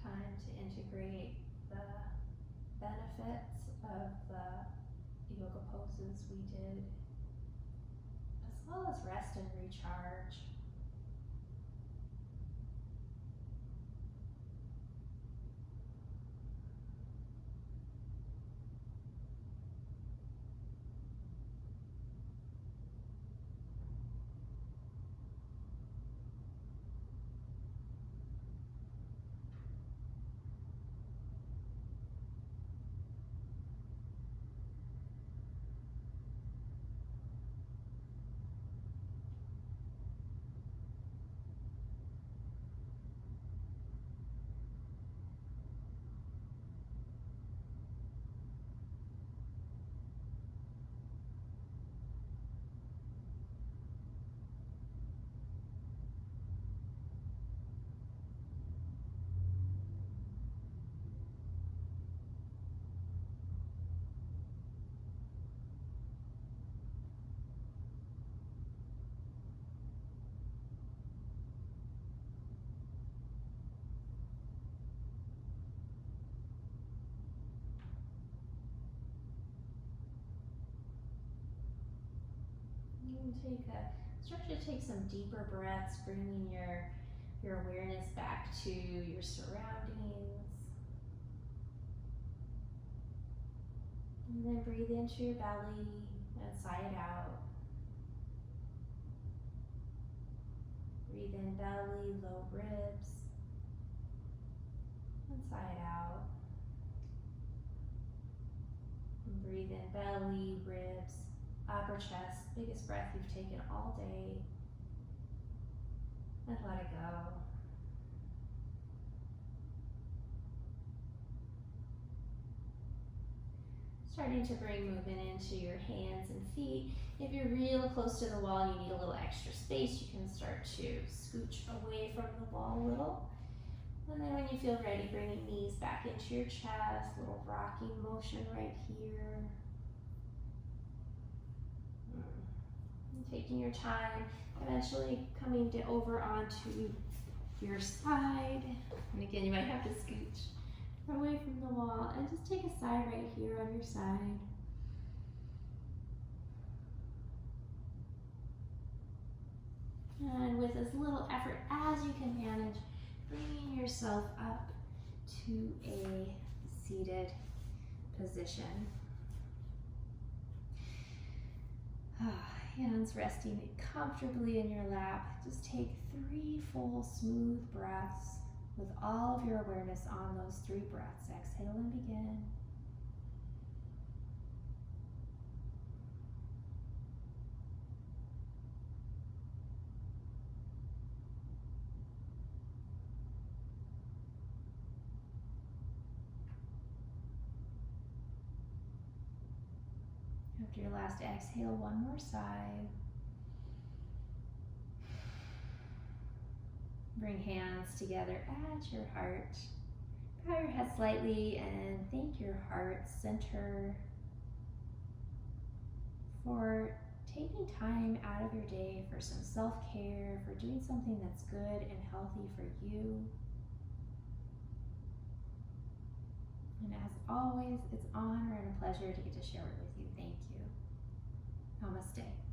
Time to integrate the benefits of the yoga poses we did, as well as rest and recharge. Start to take some deeper breaths, bringing your awareness back to your surroundings. And then breathe into your belly and sigh it out. Breathe in belly, low ribs, and sigh it out. And breathe in belly, ribs, upper chest, biggest breath you've taken all day, and let it go. Starting to bring movement into your hands and feet. If you're real close to the wall, you need a little extra space, you can start to scooch away from the wall a little. And then when you feel ready, bringing knees back into your chest, little rocking motion right here. And taking your time, eventually coming over onto your side. And again, you might have to scooch away from the wall and just take a side right here on your side. And with as little effort as you can manage, bringing yourself up to a seated position. Hands resting comfortably in your lap. Just take 3 full smooth breaths with all of your awareness on those 3 breaths. Exhale and begin. After your last exhale, one more sigh. Bring hands together at your heart. Bow your head slightly and thank your heart center for taking time out of your day for some self-care, for doing something that's good and healthy for you. And as always, it's an honor and a pleasure to get to share it with you. Thank you. Namaste.